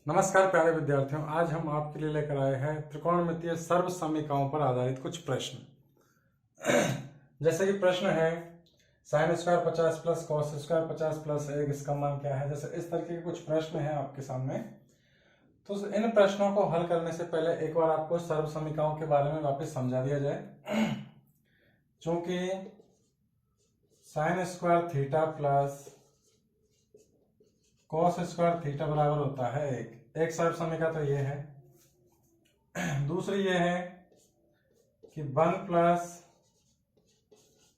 नमस्कार प्यारे विद्यार्थियों, आज हम आपके लिए लेकर आए हैं त्रिकोणमितीय सर्व समीकरणों पर आधारित कुछ प्रश्न। जैसे कि प्रश्न है sine square 50 plus cos square 50 plus 1 इसका मान क्या है। जैसे इस तरीके के कुछ प्रश्न हैं आपके सामने। तो इन प्रश्नों को हल करने से पहले एक बार आपको सर्व समीकरणों के बारे में वापस समझा दिया जाए। चूंकि sine square theta plus cos square theta बराबर होता है एक सर्व समीकरण तो ये है। दूसरी ये है कि 1 प्लस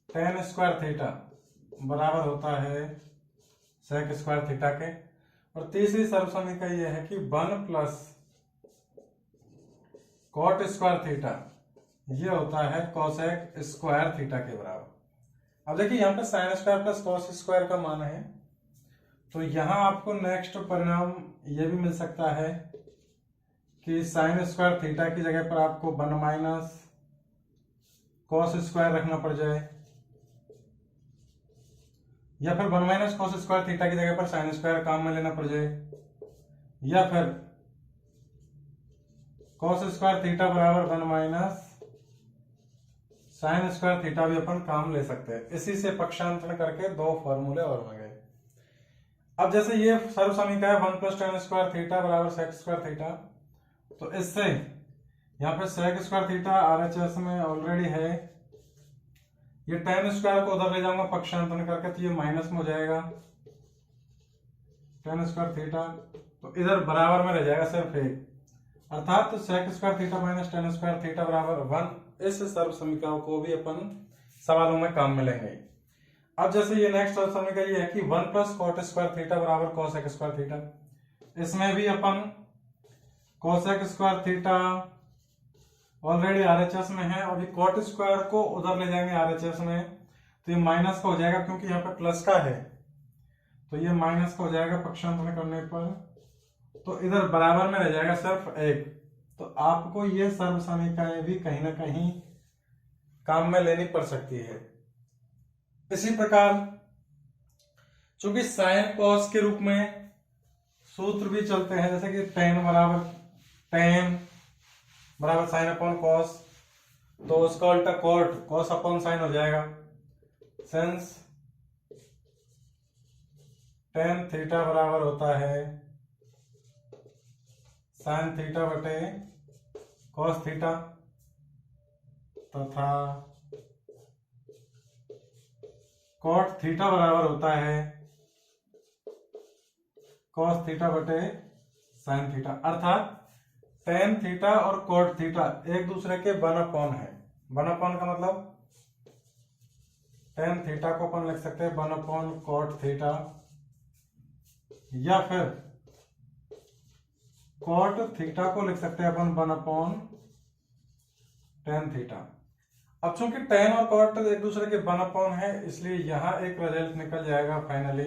टेन स्क्वायर थीटा बराबर होता है सेक स्क्वायर थीटा के। और तीसरी सर्व समीकरण ये है कि 1 प्लस कॉट स्क्वायर थीटा ये होता है कोसेक स्क्वायर थीटा के बराबर। अब देखिए यहाँ पे sine square plus cos square का मान है, तो यहां आपको नेक्स्ट परिणाम यह भी मिल सकता है कि साइन स्क्वायर थीटा की जगह पर आपको 1 माइनस कॉस स्क्वायर रखना पड़ जाए, या फिर 1 माइनस कॉस स्क्वायर थीटा की जगह पर साइन स्क्वायर काम में लेना पड़ जाए, या फिर कॉस स्क्वायर थीटा बराबर 1 माइनस साइन स्क्वायर थीटा भी अपन काम ले सकते हैं। इसी से पक्षांतरण करके दो फॉर्मूले और बन गए। अब जैसे ये सर्व समीकरण है 1 प्लस टेन स्क्वायर थीटा बराबर सेक स्क्वायर थीटा, तो इससे यहाँ पे सेक स्क्वायर थीटा आरएचएस में ऑलरेडी है, ये टेन स्क्वायर को उधर ले जाऊंगा पक्षांतरण करके, तो ये माइनस में हो जाएगा टेन स्क्वायर थीटा, तो इधर बराबर में रह जाएगा सिर्फ एक, अर्थात sec square theta minus tan square theta बराबर 1। इस सर्व समीकरण को भी अपन सवालों में काम में लेंगे। अब जैसे ये नेक्स्ट सर्व समीकरण ये है कि 1 प्लस कॉट स्क्वायर थीटा बराबर कॉसेक स्क्वायर थीटा, इसमें भी अपन cosec square theta already RHS में है, अभी कॉट स्क्वायर को उधर ले जाएंगे आरएचएस में, तो ये माइनस का हो जाएगा क्योंकि यहाँ पे प्लस का है, तो ये माइनस का हो जाएगा पक्षांतरण करने पर, तो इधर बराबर में रह जाएगा सिर्फ एक। तो आपको ये सर्व समीकरण भी कहीं ना कहीं काम में लेनी पड़ सकती है। इसी प्रकार चूंकि साइन कॉस के रूप में सूत्र भी चलते हैं, जैसे कि टेन बराबर साइन अपॉन कॉस, तो उसका उल्टा कॉट कॉस अपॉन साइन हो जाएगा, सिंस टेन थीटा बराबर होता है साइन थीटा बटे कॉस थीटा, तथा कॉट थीटा बराबर होता है कॉस थीटा बटे साइन थीटा, अर्थात टेन थीटा और कॉट थीटा एक दूसरे के 1 अपॉन है। 1 अपॉन का मतलब टेन थीटा को अपन लिख सकते हैं 1 अपॉन कॉट थीटा, या फिर कॉट थीटा को लिख सकते हैं अपन 1 अपॉन टेन थीटा। अब चूंकि टेन और कॉट एक दूसरे के 1 अपॉन है, इसलिए यहां एक रिजल्ट निकल जाएगा फाइनली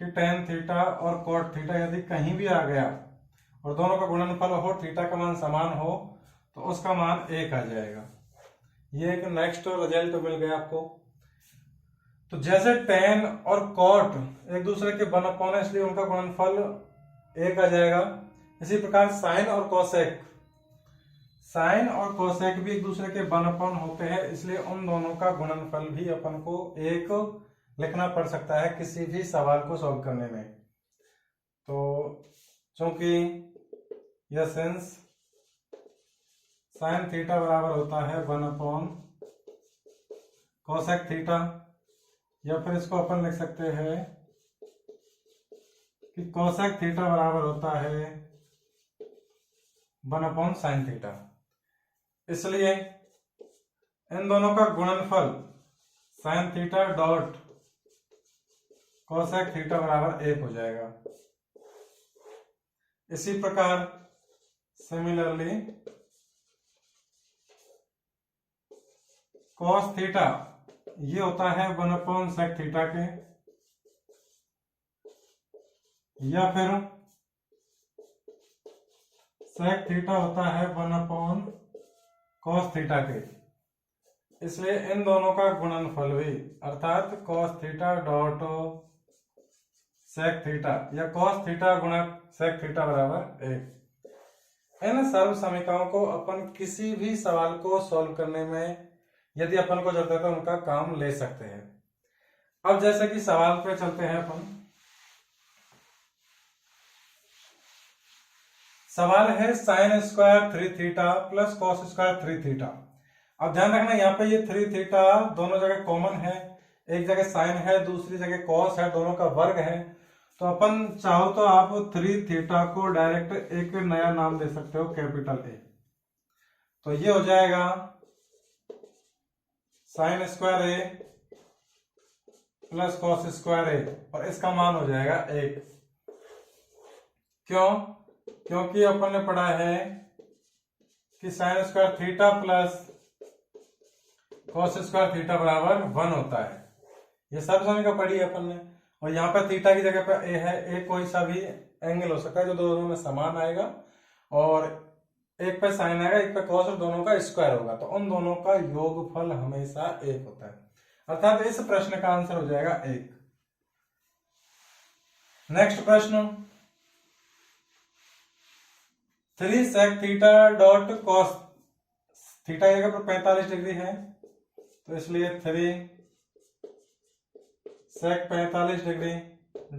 कि टेन थीटा और कॉट थीटा यदि कहीं भी आ गया और दोनों का गुणनफल हो, थीटा का मान समान हो, तो उसका मान 1 आ जाएगा। ये एक नेक्स्ट रिजल्ट मिल गया आपको। तो जैसे टेन और कॉट एक दूसरे के 1 अपॉन है, इसलिए उनका गुणनफल 1 आ जाएगा। इसी प्रकार साइन और कोसेक भी एक दूसरे के 1 अपॉन होते हैं, इसलिए उन दोनों का गुणनफल भी अपन को 1 लिखना पड़ सकता है किसी भी सवाल को सॉल्व करने में। तो चूंकि यह सेंस साइन थीटा बराबर होता है 1 अपॉन कोसेक थीटा, या फिर इसको अपन लिख सकते हैं कि कोसेक थीटा बराबर होता है 1 अपॉन साइन थीटा, इसलिए इन दोनों का गुणनफल sign theta dot cosec theta बराबर 1 हो जाएगा। इसी प्रकार सिमिलरली कॉस थीटा ये होता है 1 अपॉन सेक थीटा के, या फिर सेक थीटा होता है 1 अपॉन कॉस थीटा के, इसलिए इन दोनों का गुणनफल भी अर्थात cos theta dot sec theta या कॉस थीटा गुणा सेक थीटा बराबर 1। इन सर्व समीकरणों को अपन किसी भी सवाल को सॉल्व करने में यदि अपन को जरूरत है तो उनका काम ले सकते हैं। अब जैसे कि सवाल पे चलते हैं अपन। सवाल है sine square 3 theta plus cos square 3 theta. अब ध्यान रखना यहाँ पे ये 3 थीटा दोनों जगह कॉमन है, एक जगह साइन है दूसरी जगह कॉस है, दोनों का वर्ग है। तो अपन चाहो तो आप 3 थीटा को डायरेक्ट एक नया नाम दे सकते हो कैपिटल ए। तो ये हो जाएगा साइन स्क्वायर ए प्लस कॉस स्क्वायर ए और इसका मान हो जाएगा 1। क्यों? क्योंकि अपन ने पढ़ा है कि sign square theta plus cos square theta बराबर 1 होता है। ये सब समीकरण पढ़ी है अपन ने। और यहाँ पे थीटा की जगह पे ए है। ए कोई सा भी एंगल हो सकता है जो दोनों में समान आएगा, और एक पे साइन आएगा एक पे कॉस और दोनों का स्क्वायर होगा, तो उन दोनों का योगफल हमेशा 1 होता है। अर्थात इस प्रश्न का आंसर हो जाएगा 1। नेक्स्ट प्रश्न, 3 sec theta dot cos theta की जगह पर 45 डिग्री है, तो इसलिए 3 सेक 45 डिग्री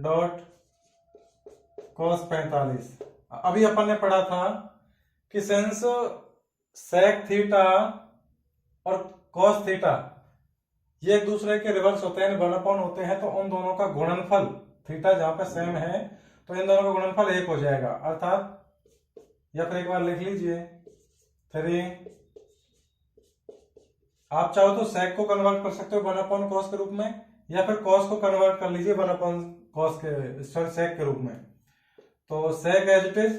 डॉट कॉस 45। अभी अपन ने पढ़ा था कि सिंस सेक थीटा और कॉस थीटा ये एक दूसरे के रिवर्स होते हैं, 1/, होते हैं, तो उन दोनों का गुणनफल थीटा जहां पे सेम है तो इन दोनों का गुणनफल 1 हो जाएगा। अर्थात या फिर एक बार लिख लीजिए 3, आप चाहो तो सेक को कन्वर्ट कर सकते हो 1/, कॉस के रूप में, या फिर कॉस को कन्वर्ट कर लीजिए 1/, कॉस के सेक के रूप में। तो सेक एज इट इज,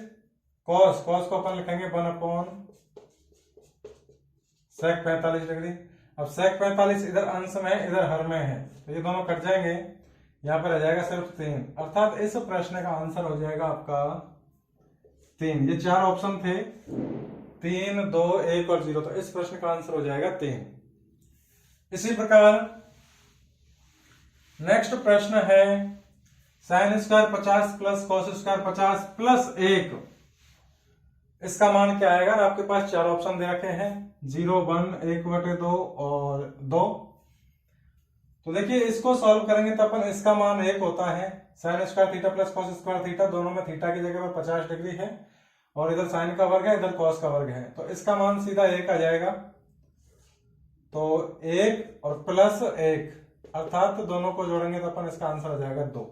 कॉस को अपन लिखेंगे 1/, सेक 45 डिग्री। अब सेक 45 इधर अंश में है इधर हर में है, तो ये दोनों कट जाएंगे, यहां पर रह जाएगा सिर्फ 3। अर्थात इस प्रश्न का आंसर हो जाएगा आपका 3। ये 4 ऑप्शन थे, 3, 2, 1 और 0, तो इस प्रश्न का आंसर हो जाएगा 3। इसी प्रकार नेक्स्ट प्रश्न है sine square 50 plus cos square 50 plus 1। इसका मान क्या आएगा? आपके पास 4 ऑप्शन दे रखे हैं, 0, 1, 1/2 और 2। तो देखिए इसको सॉल्व करेंगे तो अपन इसका मान 1 होता है। Sign square theta plus cos square theta, दोनों में थीटा की जगह पर 50 डिग्री है और इधर साइन का वर्ग है इधर कॉस का वर्ग है, तो इसका मान सीधा 1 आ जाएगा। तो 1 और प्लस 1, अर्थात दोनों को जोड़ेंगे तो अपन इसका आंसर हो जाएगा 2।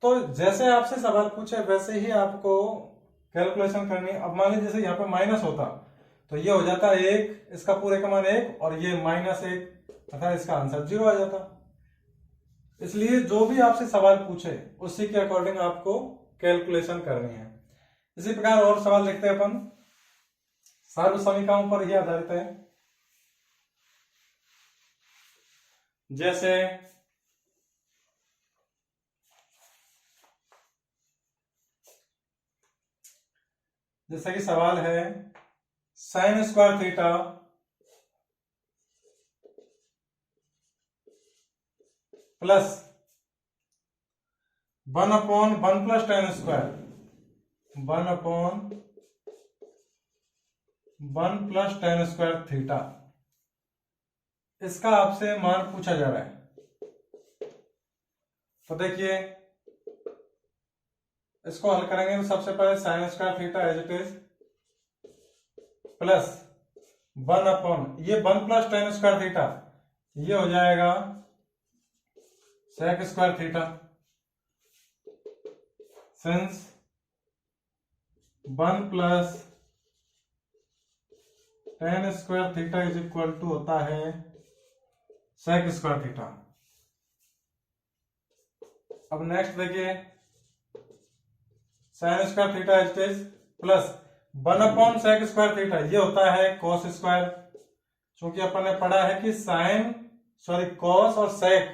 तो जैसे आपसे सवाल पूछे वैसे ही आपको कैलकुलेशन करनी है। अब मान लीजिए जैसे यहाँ पे माइनस होता तो ये हो जाता 1, इसका पूरे का मान 1 और ये -1, अर्थात इसका आंसर 0 आ जाता। इसलिए जो भी आपसे सवाल पूछे उसी के अकॉर्डिंग आपको कैलकुलेशन करनी है। इसी प्रकार और सवाल देखते हैं अपन, सर्व समीकरणों पर ही आधारित है। जैसे कि सवाल है sign square theta plus 1/1 plus tan square, 1/1 plus tan square theta, इसका आपसे मान पूछा जा रहा है। तो देखिए इसको हल करेंगे तो सबसे पहले sine square theta as it is plus 1/, ये 1 प्लस tan स्क्वायर थीटा, ये हो जाएगा sec square theta. Since 1 plus tan square theta is equal to होता है सेक स्क्वायर थीटा। अब नेक्स्ट देखिए sine square theta is is plus 1/, sec square theta, ये होता है कॉस स्क्वायर। क्योंकि अपन ने पढ़ा है कि कॉस और सेक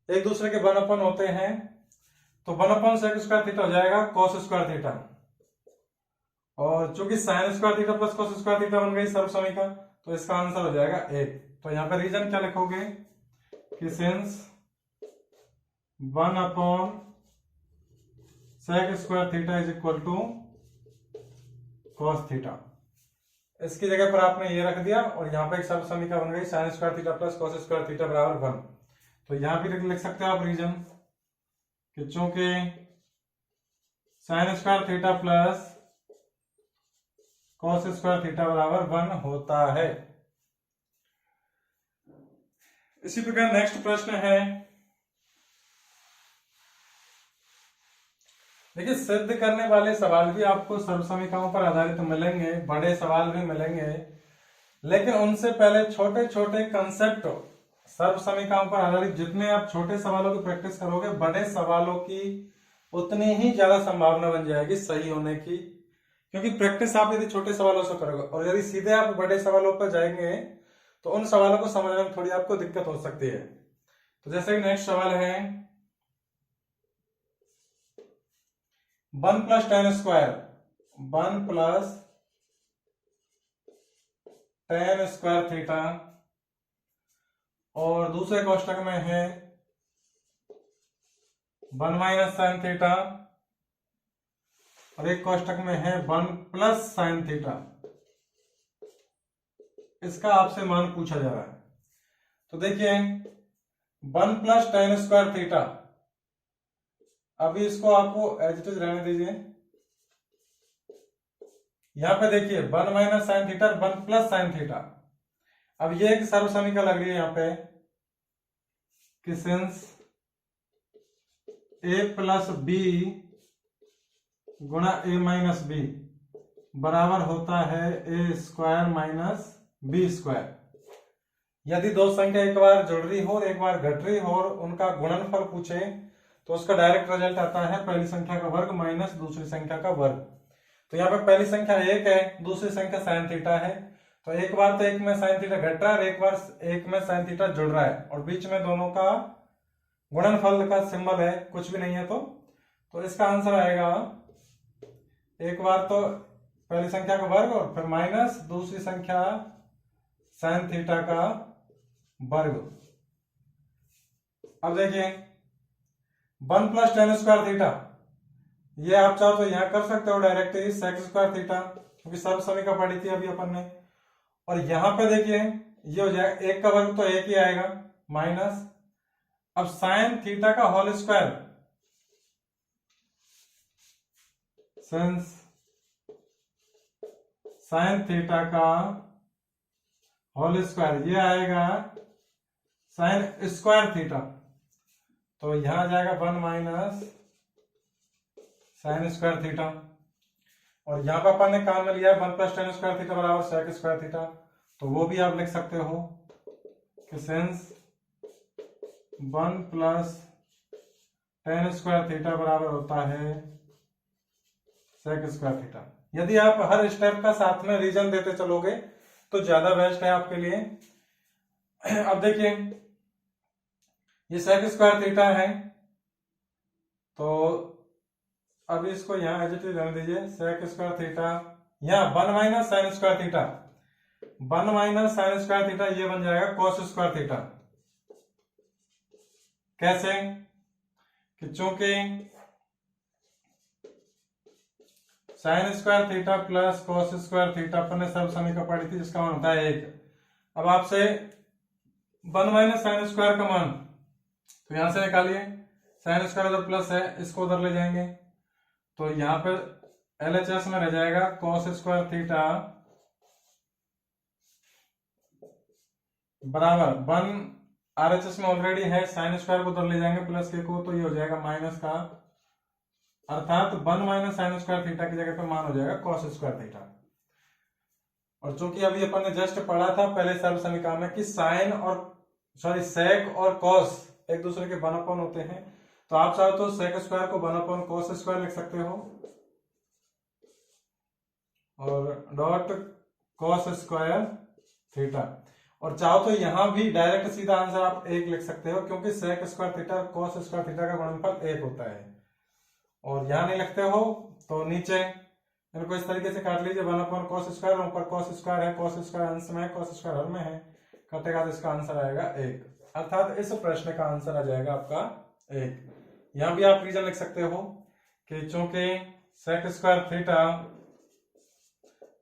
एक दूसरे के 1/, होते हैं, तो 1/, सेक स्क्वायर थीटा हो जाएगा कॉस स्क्वायर थीटा। और चूंकि sine square theta plus cos square theta बन गई सर्व समीकरण, तो इसका आंसर हो जाएगा 1। तो यहां पर रीजन क्या लिखोगे कि since 1 sec square theta is equal to cos theta. इसकी जगह पर आपने ये रख दिया और यहाँ पे एक सर्व समीकरण बन गई sin square theta plus cos square theta बराबर 1। तो यहाँ भी लिख सकते हो आप रीजन कि चूंकि sin square theta plus cos square theta बराबर 1 होता है। इसी प्रकार नेक्स्ट प्रश्न है, देखिए सिद्ध करने वाले सवाल भी आपको सर्व समीकरणों पर आधारित मिलेंगे, बड़े सवाल भी मिलेंगे, लेकिन उनसे पहले छोटे छोटे कंसेप्ट सर्व समीकरणों पर आधारित जितने आप छोटे सवालों की प्रैक्टिस करोगे, बड़े सवालों की उतनी ही ज्यादा संभावना बन जाएगी सही होने की, क्योंकि प्रैक्टिस आप यदि छोटे सवालों से करोगे और यदि सीधे आप बड़े सवालों पर जाएंगे तो उन सवालों को समझने में थोड़ी आपको दिक्कत हो सकती है। तो जैसे कि नेक्स्ट सवाल है 1 plus ten square, 1 plus ten square theta, और दूसरे कोष्टक में है 1 माइनस साइन थीटा, और एक कोष्टक में है 1 प्लस साइन थीटा। इसका आपसे मान पूछा जा रहा है। तो देखिए 1 प्लस टेन स्क्वायर थीटा, अभी इसको आपको एज इट इज रहने दीजिए। यहां पे देखिए 1 minus sine theta, 1 plus sine theta. अब ये एक सर्व समीकरण लग रही है यहां पे कि सिंस a प्लस बी गुणा a माइनस बी बराबर होता है a square minus B square. यदि दो संख्या एक बार जुड़ रही हो और एक बार घट रही हो और उनका गुणनफल पूछे तो उसका डायरेक्ट रिजल्ट आता है पहली संख्या का वर्ग माइनस दूसरी संख्या का वर्ग। तो यहाँ पे पहली संख्या 1 है, दूसरी संख्या साइन थीटा है, तो एक बार तो एक में साइन थीटा घट रहा है और एक बार एक में साइन थीटा जुड़ रहा है और बीच में दोनों का गुणनफल का सिंबल है, कुछ भी नहीं है। तो इसका आंसर आएगा एक बार तो पहली संख्या का वर्ग और फिर माइनस दूसरी संख्या साइन थीटा का वर्ग। अब देखिए 1 प्लस टेन स्क्वायर थीटा, ये आप चाहो तो यहां कर सकते हो डायरेक्ट ही सेक स्क्वायर थीटा, क्योंकि सर्व समीकरण पढ़ी थी अभी अपन ने। और यहां पे देखिए ये हो जाएगा 1 का वर्ग तो 1 ही आएगा माइनस, अब साइन थीटा का whole square, since sine theta का होल स्क्वायर ये आएगा साइन स्क्वायर थीटा, तो यहां जाएगा 1 माइनस साइन स्क्वायर थीटा। और यहां पर अपन ने काम में लिया है 1 प्लस टेन स्क्वायर थीटा बराबर सेक स्क्वायर थीटा, तो वो भी आप लिख सकते हो कि since 1 plus ten square theta बराबर होता है सेक स्क्वायर थीटा। यदि आप हर स्टेप का साथ में रीजन देते चलोगे तो ज्यादा बेस्ट है आपके लिए। अब देखिए ये सेक स्क्वायर थीटा है, तो अब इसको यहां एज इट इज रहने दीजिए सेक स्क्वायर थीटा, यहां 1 minus sine square theta, 1 minus sine square theta ये बन जाएगा कॉस स्क्वायर थीटा। कैसे कि चूंकि sine square theta plus cos square theta अपन ने सर्व समीकरण पढ़ी थी जिसका मान होता है 1। अब आपसे 1 माइनस साइन स्क्वायर का मान तो यहां से निकालिए, साइन स्क्वायर उधर प्लस है इसको उधर ले जाएंगे, तो यहां पर LHS में रह जाएगा कॉस स्क्वायर थीटा बराबर 1 RHS में ऑलरेडी है, साइन स्क्वायर को उधर ले जाएंगे प्लस के को, तो ये हो जाएगा माइनस का, अर्थात 1 माइनस साइन स्क्वायर थीटा की जगह पे मान हो जाएगा कॉस स्क्वायर थीटा। और चूंकि अभी अपन ने जस्ट पढ़ा था पहले सर्व समीकरण में कि साइन और सेक और कॉस एक दूसरे के 1/, होते हैं, तो आप चाहो तो सेक स्क्वायर को 1/, कॉस स्क्वायर लिख सकते हो और डॉट कॉस स्क्वायर थीटा, और चाहो तो यहां भी डायरेक्ट सीधा आंसर आप 1 लिख सकते हो, क्योंकि सेक स्क्वायर थीटा और कॉस स्क्वायर थीटा का गुणनफल 1 होता है। और यहां नहीं लिखते हो तो नीचे इनको इस तरीके से काट लीजिए 1/, कॉस स्क्वायर, ऊपर कॉस स्क्वायर है, कॉस स्क्वायर अंश में है, कॉस स्क्वायर हर में है, कटेगा तो इसका आंसर आएगा 1, अर्थात इस प्रश्न का आंसर आ जाएगा आपका 1। यहां भी आप रीजन लिख सकते हो कि चूंकि सेक स्क्वायर थीटा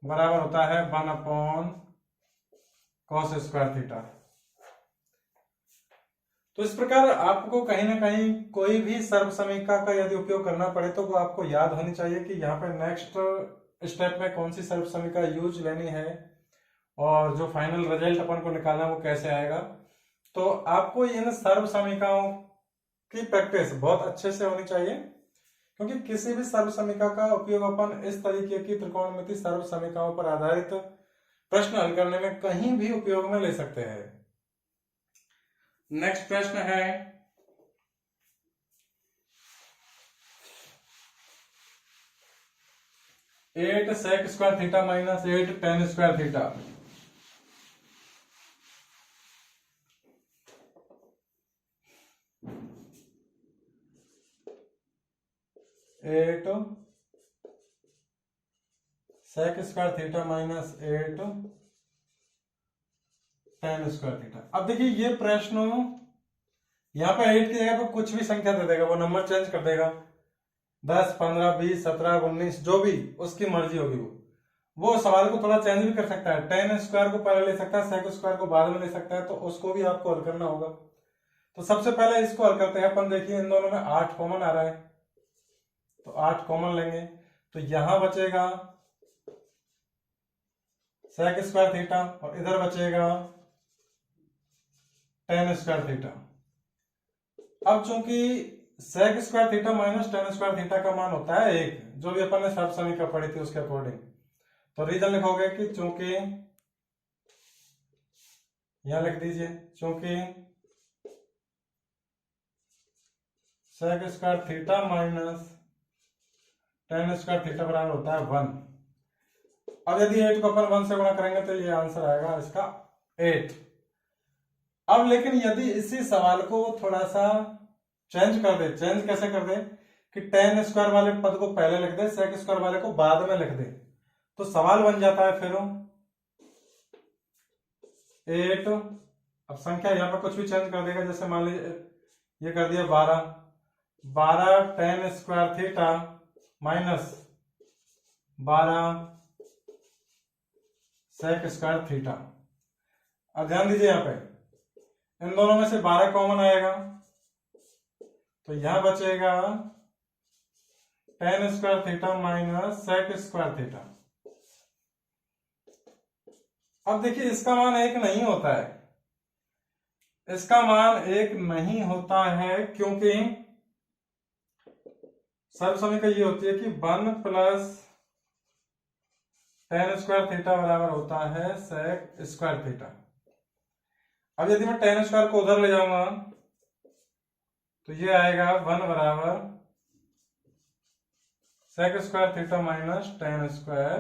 बराबर होता है 1/cos स्क्वायर थीटा। तो इस प्रकार आपको कहीं ना कहीं कोई भी सर्व समीकरण का यदि उपयोग करना पड़े तो वो आपको याद होनी चाहिए कि यहाँ पे नेक्स्ट स्टेप में कौन सी सर्व समीकरण यूज लेनी है और जो फाइनल रिजल्ट अपन को निकालना है वो कैसे आएगा। तो आपको इन सर्व समीकरणों की प्रैक्टिस बहुत अच्छे से होनी चाहिए, क्योंकि किसी भी सर्व समीकरण का उपयोग अपन इस तरीके की त्रिकोणमिति सर्व समीकरणों पर आधारित प्रश्न हल करने में कहीं भी उपयोग में ले सकते हैं। नेक्स्ट प्रश्न है 8 sec square theta minus 8 tan square theta. 8 sec square theta minus 8 tan square theta. अब देखिए ये प्रश्न यहाँ पे 8 की जगह पे कुछ भी संख्या दे देगा, वो नंबर चेंज कर देगा, 10, 15, 20, 17, 19 जो भी उसकी मर्जी होगी वो सवाल को थोड़ा चेंज भी कर सकता है। tan स्क्वायर को पहले ले सकता है, sec स्क्वायर को बाद में ले सकता है, तो उसको भी आपको हल करना होगा। तो सबसे पहले इसको हल करते हैं अपन। देखिए इन दोनों में 8 कॉमन आ रहा है, तो 8 कॉमन लेंगे तो यहां बचेगा sec स्क्वायर थीटा और इधर बचेगा tan स्क्वायर थीटा। अब चूंकि sec square theta minus tan square theta का मान होता है 1, जो भी अपन ने सर्व समीकरण पढ़ी थी उसके अकॉर्डिंग, तो रीजन लिखोगे कि चूंकि, यहां लिख दीजिए चूंकि sec square theta minus tan square theta बराबर होता है 1। अब यदि 8 को अपन 1 से गुणा करेंगे तो ये आंसर आएगा इसका 8। अब लेकिन यदि इसी सवाल को थोड़ा सा चेंज कर दे, चेंज कैसे कर दे कि tan स्क्वायर वाले पद को पहले लिख दे, sec स्क्वायर वाले को बाद में लिख दे, तो सवाल बन जाता है फिर 8। अब संख्या यहां पर कुछ भी चेंज कर देगा, जैसे मान लीजिए ये कर दिया 12 tan square theta minus 12 sec square theta. अब ध्यान दीजिए यहाँ पे इन दोनों में से 12 कॉमन आएगा, तो यहां बचेगा tan square theta minus sec square theta. अब देखिए इसका मान 1 नहीं होता है, इसका मान 1 नहीं होता है क्योंकि सर्व समीकरण ये होती है कि 1 प्लस tan स्क्वायर थीटा बराबर होता है sec स्क्वायर थीटा। अब यदि मैं tan स्क्वायर को उधर ले जाऊंगा तो ये आएगा 1 बराबर sec square theta minus tan square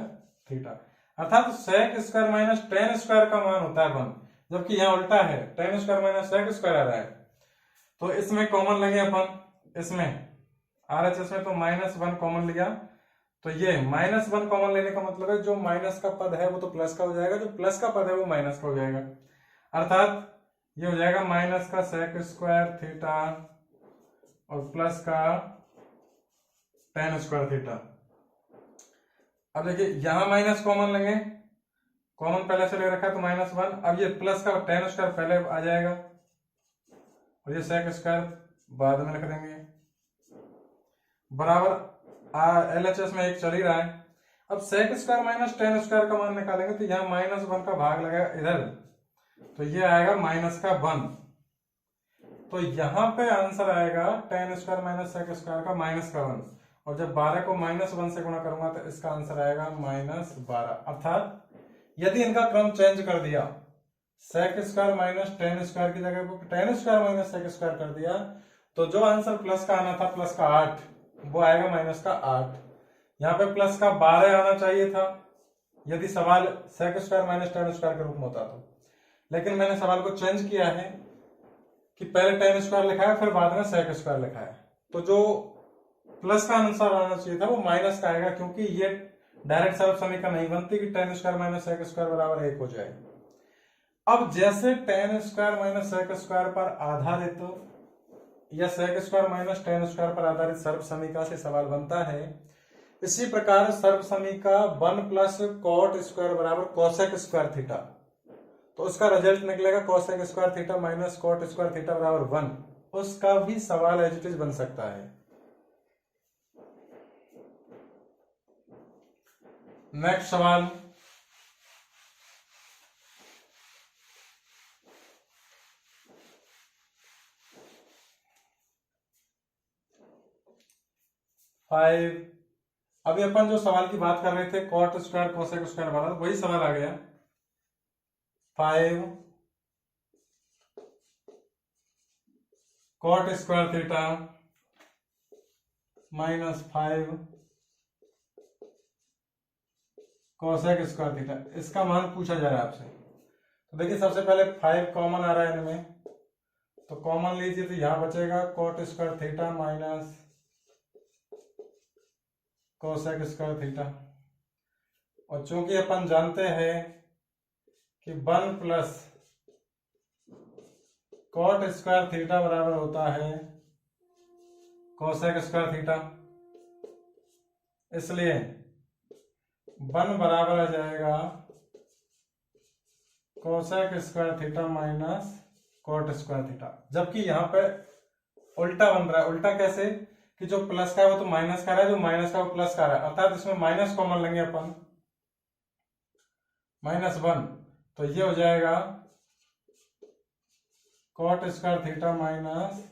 theta. अर्थात sec square minus tan square का मान होता है 1, जबकि यहाँ उल्टा है, tan square minus sec square आ रहा है। तो इसमें कॉमन लेंगे अपन, इसमें RHS में तो -1 कॉमन लिया, तो ये -1 कॉमन लेने का मतलब है जो माइनस का पद है वो तो प्लस का हो जाएगा, जो प्लस का पद है वो माइनस का हो जाएगा। अर्थात ये हो जाएगा माइनस का sec स्क्वायर थीटा और प्लस का tan स्क्वायर थीटा। अब देखिए यहां माइनस कॉमन लेंगे, कॉमन पहले से ले रखा है तो -1। अब ये प्लस का tan स्क्वायर पहले आ जाएगा और ये sec स्क्वायर बाद में लिख देंगे, बराबर LHS में 1 चल ही रहा है। अब sec square minus tan square का मान निकालेंगे तो यहाँ -1 का भाग लगेगा इधर, तो ये आएगा -1। तो यहाँ पे आंसर आएगा tan square minus sec square का -1, और जब 12 को -1 से गुणा करूंगा तो इसका आंसर आएगा -12। अर्थात यदि इनका क्रम चेंज कर दिया, sec square minus tan square की जगह पर tan square minus sec square कर दिया, तो जो आंसर प्लस का आना था प्लस का 8, वो आएगा -8। यहाँ पे प्लस का 12 आना चाहिए था यदि सवाल sec square minus tan square के रूप में होता तो, लेकिन मैंने सवाल को चेंज किया है कि पहले tan स्क्वायर लिखा है फिर बाद में sec स्क्वायर लिखा है, तो जो प्लस का आंसर आना चाहिए था वो माइनस का आएगा, क्योंकि ये डायरेक्ट सर्व समीकरण नहीं बनती कि tan square minus sec square बराबर 1 हो जाए। अब जैसे tan square minus sec square पर आधारित या sec square minus tan square पर आधारित सर्व समीकरण से सवाल बनता है। इसी प्रकार सर्व समीकरण 1 प्लस कॉट स्क्वायर बराबर कोसेक स्क्वायर थीटा, तो उसका रिजल्ट निकलेगा cosec square theta minus cot square theta बराबर 1, उसका भी सवाल एज इट इज बन सकता है। नेक्स्ट सवाल, अभी अपन जो सवाल की बात कर रहे थे कॉट स्क्वायर कोसेक स्क्वायर वाला, वही सवाल आ गया। 5 cot square theta minus 5 cosec square theta, इसका मान पूछा जा रहा है आपसे। तो देखिए सबसे पहले 5 कॉमन आ रहा है इनमें, तो कॉमन लीजिए, तो यहां बचेगा cot square theta minus cosec square theta. और चूंकि अपन जानते हैं कि 1 प्लस कॉट स्क्वायर थीटा बराबर होता है कोसेक स्क्वायर थीटा, इसलिए 1 बराबर आ जाएगा cosec square theta minus cot square theta. जबकि यहाँ पे उल्टा बन रहा है। उल्टा कैसे कि जो प्लस का है वो तो माइनस का रहा है, जो माइनस का वो प्लस का रहा है, अर्थात इसमें माइनस कॉमन लेंगे अपन, -1, तो ये हो जाएगा cot square theta minus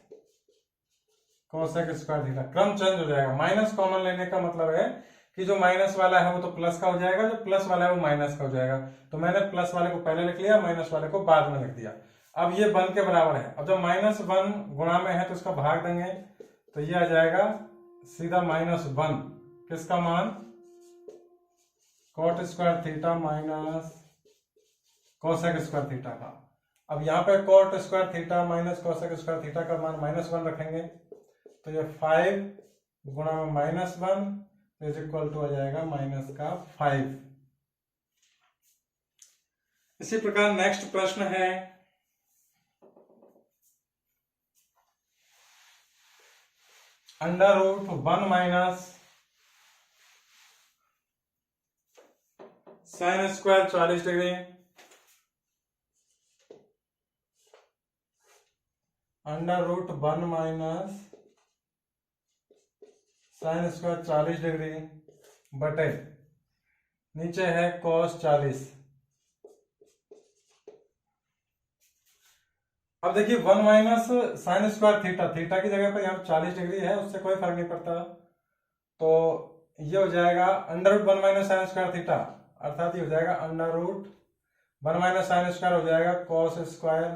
cosec square theta. क्रम चेंज हो जाएगा। माइनस कॉमन लेने का मतलब है कि जो माइनस वाला है वो तो प्लस का हो जाएगा, जो प्लस वाला है वो माइनस का हो जाएगा। तो मैंने प्लस वाले को पहले लिख लिया, माइनस वाले को बाद में लिख दिया। अब ये 1 के बराबर है। अब जब -1 गुणा में है तो इसका भाग देंगे, तो ये आ जाएगा सीधा -1, किसका मान, cot square theta minus cosec square theta का। अब यहाँ पे cot square theta minus cosec square theta का मान -1 रखेंगे, तो ये 5 गुणा में -1 इज इक्वल टू आ जाएगा -5। इसी प्रकार नेक्स्ट प्रश्न है √1 minus sine square 40 degree √1 minus sine square 40 degree बटे नीचे है cos 40। अब देखिए 1 minus sine square theta, theta की जगह पर यहाँ 40 डिग्री है, उससे कोई फर्क नहीं पड़ता, तो ये हो जाएगा √1 माइनस साइन स्क्वायर थीटा, अर्थात ये हो जाएगा √1 माइनस साइन स्क्वायर हो जाएगा cos स्क्वायर,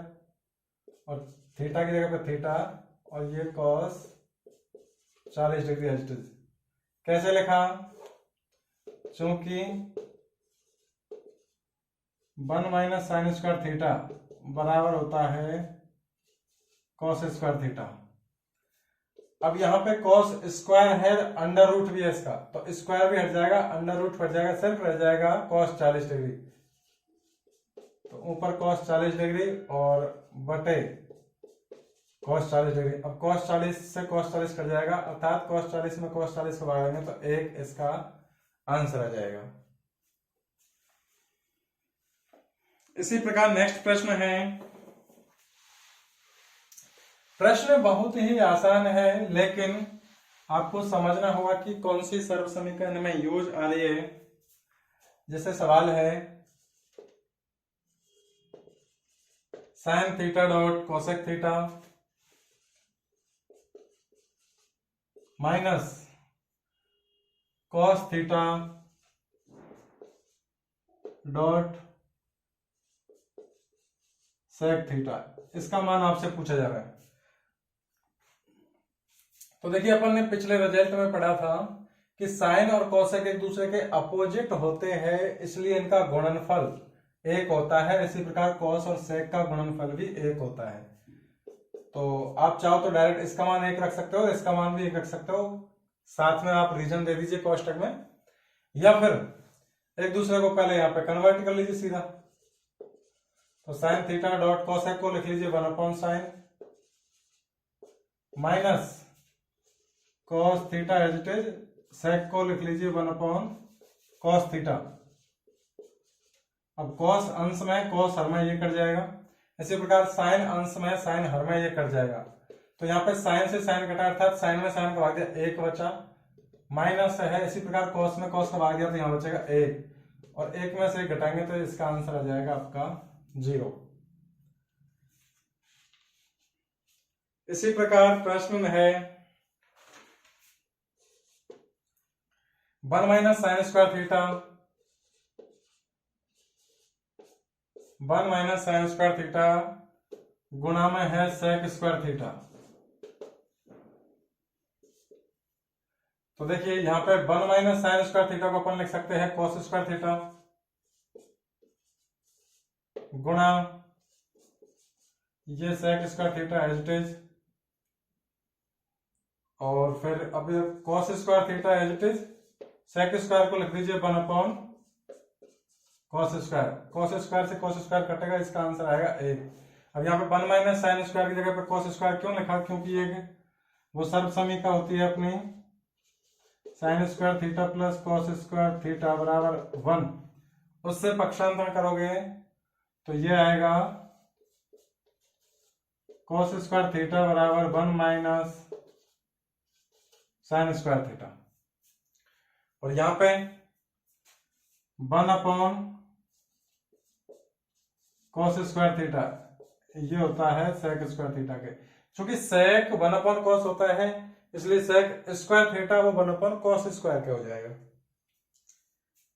और थीटा की जगह पर थीटा, और ये cos 40 डिग्री एस्टिज। कैसे लिखा, चूंकि 1 माइनस साइन स्क्वायर थीटा बराबर होता है cos स्क्वायर थीटा। अब यहाँ पे cos स्क्वायर है, अंडर रूट भी है इसका, तो स्क्वायर भी हट जाएगा, अंडर रूट हट जाएगा, सिर्फ रह जाएगा cos 40 डिग्री। तो ऊपर cos 40 डिग्री और बटे cos 40 डिग्री। अब cos 40 से cos 40 कट जाएगा, अर्थात cos 40 में cos 40 को भाग देंगे तो 1 इसका आंसर आ जाएगा। इसी प्रकार नेक्स्ट प्रश्न है, प्रश्न बहुत ही आसान है, लेकिन आपको समझना होगा कि कौन सी सर्व समीकरण में यूज आ रही है। जैसे सवाल है sine theta dot cosec theta minus cos theta dot sec theta, इसका मान आपसे पूछा जा रहा है। तो देखिए अपन ने पिछले रिजल्ट में पढ़ा था कि साइन और कोसेक एक दूसरे के अपोजिट होते हैं, इसलिए इनका गुणनफल 1 होता है। इसी प्रकार कॉस और सेक का गुणनफल भी 1 होता है। तो आप चाहो तो डायरेक्ट इसका मान 1 रख सकते हो, इसका मान भी 1 रख सकते हो, साथ में आप रीजन दे दीजिए कोष्टक में, या फिर एक दूसरे को पहले यहाँ पे कन्वर्ट कर लीजिए सीधा। तो साइन थीटा डॉट कोसेक को लिख लीजिए 1/sin minus cos theta as it is, sec को लिख लीजिए 1 कॉस थीटा। अब कॉस अंश में कॉस हर में ये कट जाएगा, इसी प्रकार साइन अंश में साइन हर में ये कट जाएगा। तो यहाँ पे साइन से साइन कटा अर्थात साइन में साइन का भाग दिया, एक बचा, माइनस है। इसी प्रकार कॉस में कॉस का भाग दिया तो यहाँ बचेगा एक, और एक में से घटाएंगे तो इसका आंसर आ जाएगा आपका 0। इसी प्रकार प्रश्न में है 1 minus sine square theta, 1 minus sine square theta गुणा में है सेक स्क्वायर थीटा। तो देखिए यहां पे 1 माइनस साइन स्क्वायर थीटा को अपन लिख सकते हैं कॉस स्क्वायर थीटा गुणा ये sec square theta as it is, और फिर अब cos square theta as it is, sec square को लिख दीजिए 1 कॉस स्क्वायर, कॉस स्क्वायर से कॉस स्क्वायर कटेगा, इसका आंसर आएगा 1। अब यहाँ पे 1 माइनस साइन स्क्वायर की जगह पे कॉस स्क्वायर क्यों लिखा, क्योंकि ये वो सर्वसमीका होती है अपनी sign square theta plus cos square theta बराबर 1, उससे पक्षांतर करोगे तो ये आएगा कॉस स्क्वायर थीटा बराबर 1 माइनस साइन स्क्वायर थीटा, और यहां पे 1 कॉस स्क्वायर थीटा ये होता है सेक स्क्वायर थीटा के, चूंकि सेक 1 कॉस होता है इसलिए सेक स्क्वायर थीटा वो 1 कॉस स्क्वायर के हो जाएगा।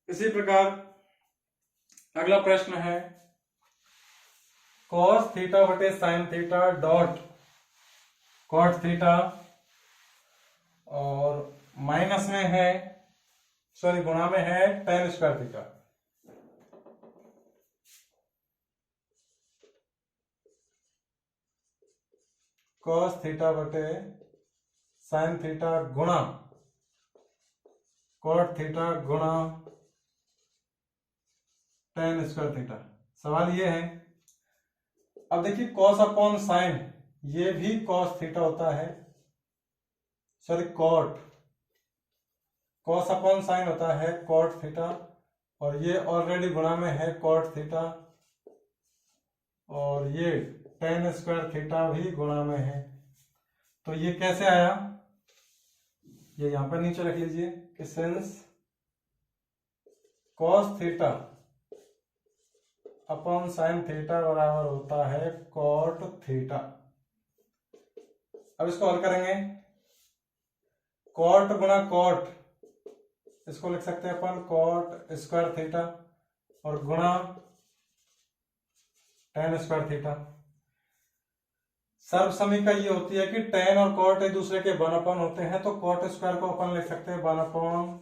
इसी प्रकार अगला प्रश्न है कॉस थीटा बटे sine theta dot cot theta, और माइनस में है सॉरी गुणा में है tan square theta. Cos theta बटे साइन थीटा गुणा कॉट थीटा गुणा टेन स्क्वायर थीटा। सवाल ये है, अब देखिए कॉस अपॉन साइन ये भी कॉस थीटा होता है, sorry cot, cos upon sine होता है कॉट थीटा, और ये ऑलरेडी गुणा में है कॉट थीटा, और ये टेन स्क्वायर थीटा भी गुणा में है। तो ये कैसे आया, ये यहां पर नीचे रख लीजिए कि since cos theta upon sine theta बराबर होता है कॉट थीटा। अब इसको हल करेंगे, कॉट गुणा कॉट, इसको लिख सकते हैं अपन कॉट स्क्वायर थीटा, और गुणा टेन स्क्वायर थीटा। सर्वसमीका ये होती है कि टेन और कॉट एक दूसरे के 1 होते हैं, तो कॉट स्क्वायर को अपन लिख सकते हैं 1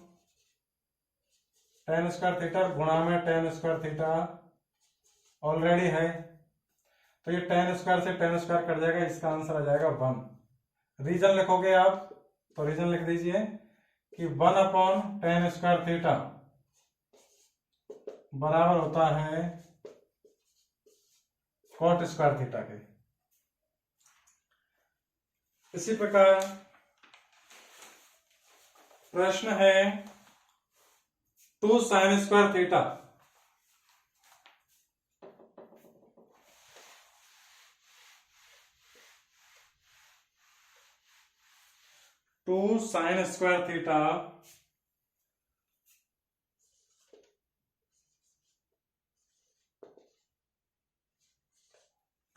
टेन स्क्वायर थीटा गुणा में टेन स्क्वायर थीटा ऑलरेडी है, तो ये टेन स्क्वायर से टेन स्क्वायर कट जाएगा, इसका आंसर आ जाएगा 1। रीजन लिखोगे आप तो रीजन लिख दीजिए कि 1 टेन स्क्वायर थीटा बराबर होता है कॉट स्क्वायर थीटा के। इसी प्रकार प्रश्न है 2 sine square theta,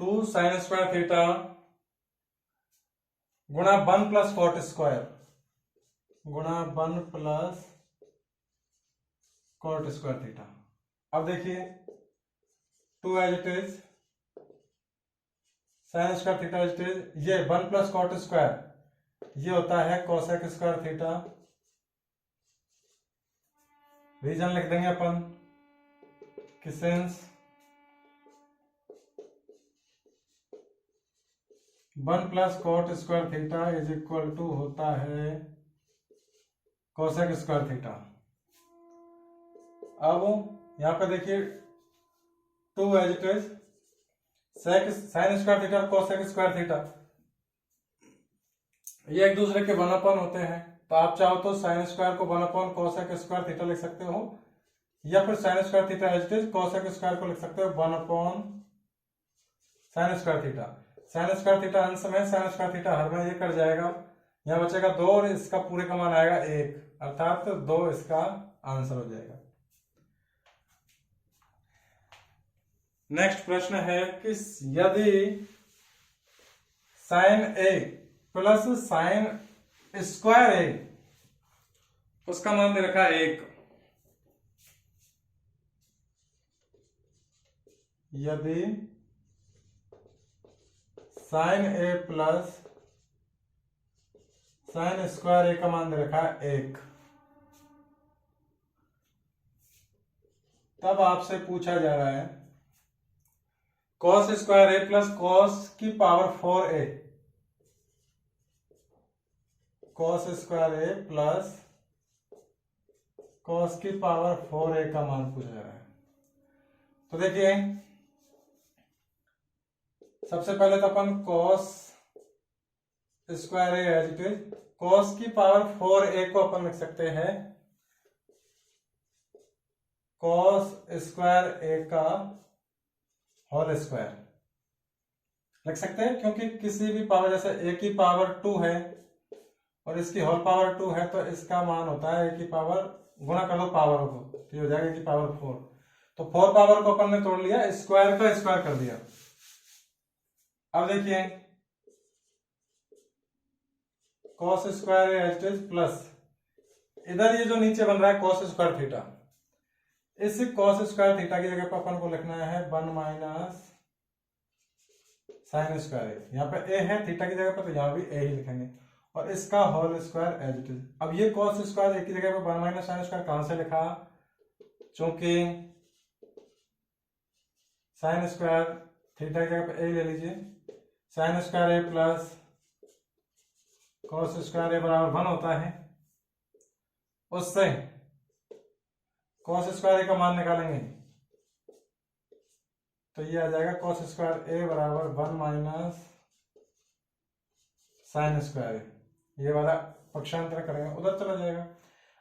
two sine square theta गुणा 1 प्लस कॉट स्क्वायर गुणा 1 प्लस कॉट स्क्वायर थीटा। अब देखिए 2 as it is, sine square theta as it is, ये 1 प्लस कॉट स्क्वायर ये होता है कोसेक स्क्वायर थीटा। रीजन लिख देंगे अपन कि since 1 plus cot square theta is equal to होता है कोसेक स्क्वायर थीटा। अब यहां पे देखिए 2 as it is, sine square theta cosec square theta, ये एक दूसरे के 1/, होते हैं। तो आप चाहो तो साइन स्क्वायर को 1/, कोसेक स्क्वायर थीटा लिख सकते हो, या फिर sine square theta as it is cosec square को लिख सकते हो 1/, sine square theta. Sine square theta अंश में, साइन स्क्वायर थीटा हर में, ये कट जाएगा, यहाँ बचेगा 2 और इसका पूरे का मान आएगा 1, अर्थात 2 इसका आंसर हो जाएगा। नेक्स्ट प्रश्न है कि यदि साइन ए प्लस साइन स्क्वायर ए, उसका मान दे रखा है 1, यदि साइन ए प्लस साइन स्क्वायर ए का मान दे रखा है 1, तब आपसे पूछा जा रहा है कॉस स्क्वायर ए प्लस कॉस की पावर 4a, कॉस स्क्वायर ए प्लस कॉस की पावर 4a का मान पूछा जा रहा है। तो देखिए सबसे पहले तो अपन cos square A as it is, cos की पावर 4a को अपन लिख सकते हैं कॉस स्क्वायर ए का होल स्क्वायर लिख सकते हैं, क्योंकि किसी भी पावर, जैसे a की पावर 2 है और इसकी होल पावर 2 है, तो इसका मान होता है a की पावर, गुणा कर दो पावर को, तो ये हो जाएगा a की पावर 4। तो 4 पावर को अपन ने तोड़ लिया, स्क्वायर का स्क्वायर कर दिया। अब देखिए cos square as it is plus, इधर ये जो नीचे बन रहा है कॉस स्क्वायर थीटा, इस कॉस स्क्वायर थीटा की जगह पर अपन को लिखना है 1 माइनस साइन स्क्वायर ए, यहाँ पे ए है थीटा की जगह पर, तो यहाँ भी ए ही लिखेंगे, और इसका whole square as it is. अब ये कॉस स्क्वायर ए की जगह पर 1 माइनस साइन स्क्वायर कहां से लिखा, चूंकि साइन स्क्वायर थीटा की जगह पर ए ले लीजिए, साइन स्क्वायर ए प्लस कॉस स्क्वायर ए बराबर 1 होता है, उससे कॉस स्क्वायर ए का मान निकालेंगे, तो ये आ जाएगा कॉस स्क्वायर ए बराबर 1 माइनस साइन स्क्वायर ए, ये वाला पक्षांतर करेंगे उधर चला जाएगा,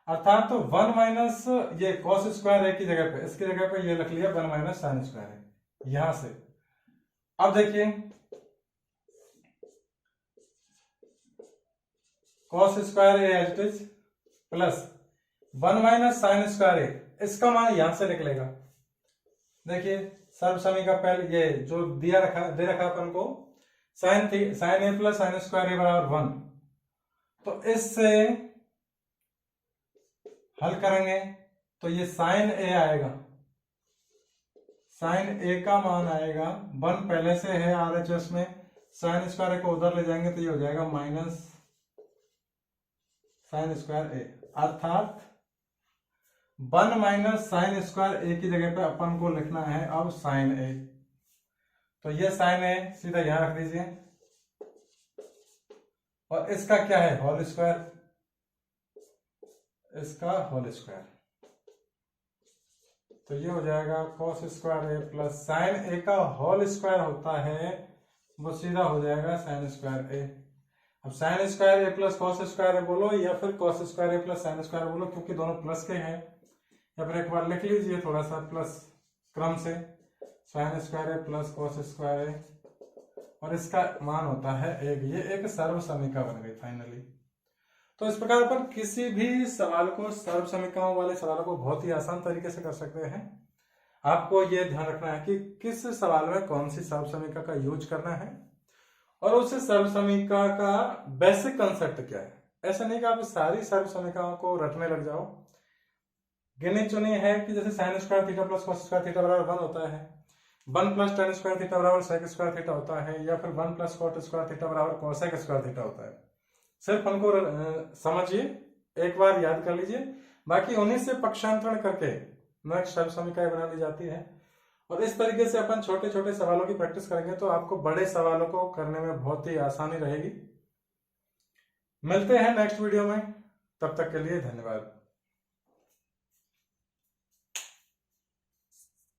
अर्थात तो 1 माइनस ये कॉस स्क्वायर ए की जगह पे, इसकी जगह पे ये रख लिया 1 माइनस साइन स्क्वायर ए यहां से। अब देखिए cos square A as it is plus 1 minus sine square A, इसका मान यहां से निकलेगा। देखिए सर्व समीका पहले ये जो दे रखा अपन को साइन ए प्लस साइन स्क्वायर ए बराबर 1, तो इससे हल करेंगे तो ये साइन ए आएगा, साइन ए का मान आएगा 1 पहले से है RHS में, साइन स्क्वायर ए को उधर ले जाएंगे तो ये हो जाएगा माइनस साइन स्क्वायर ए, अर्थात 1 माइनस साइन स्क्वायर ए की जगह पे अपन को लिखना है अब साइन ए, तो ये साइन ए सीधा यहां रख दीजिए, और इसका क्या है होल स्क्वायर, इसका होल स्क्वायर, तो ये हो जाएगा कॉस स्क्वायर ए प्लस साइन ए का होल स्क्वायर होता है, वो सीधा हो जाएगा साइन स्क्वायर ए। अब साइन स्क्वायर ए प्लस कॉस स्क्वायर ए बोलो, या फिर कॉस स्क्वायर ए प्लस साइन स्क्वायर बोलो, क्योंकि दोनों प्लस के हैं, या फिर एक बार लिख लीजिए थोड़ा सा प्लस क्रम से, साइन स्क्वायर ए प्लस कॉस स्क्वायर ए, और इसका मान होता है 1। ये एक सर्व समीका बन गई फाइनली। तो इस प्रकार अपन किसी भी सवाल को, सर्व समीकाओं वाले सवालों को बहुत ही आसान तरीके से कर सकते हैं। आपको ये ध्यान रखना है कि किस सवाल में कौन सी सर्व समीका का यूज करना है, और उस सर्व समीका का बेसिक कंसेप्ट क्या है। ऐसा नहीं कि आप सारी सर्व समीकाओं को रटने लग जाओ, गिनी चुनी है कि जैसे sign square theta plus cos square theta बराबर 1 होता है, 1 प्लस टेन स्क्वायर थीटा बराबर सेक स्क्वायर थीटा होता है, या फिर 1 प्लस कॉट स्क्वायर थीटा बराबर कोसेक स्क्वायर थीटा होता है। सिर्फ उनको समझिए, एक बार याद कर लीजिए, बाकी उन्हीं से पक्षांतरण करके नेक्स्ट सर्व समीकाएं बना ली जाती है। और इस तरीके से अपन छोटे छोटे सवालों की प्रैक्टिस करेंगे तो आपको बड़े सवालों को करने में बहुत ही आसानी रहेगी। मिलते हैं नेक्स्ट वीडियो में, तब तक के लिए धन्यवाद।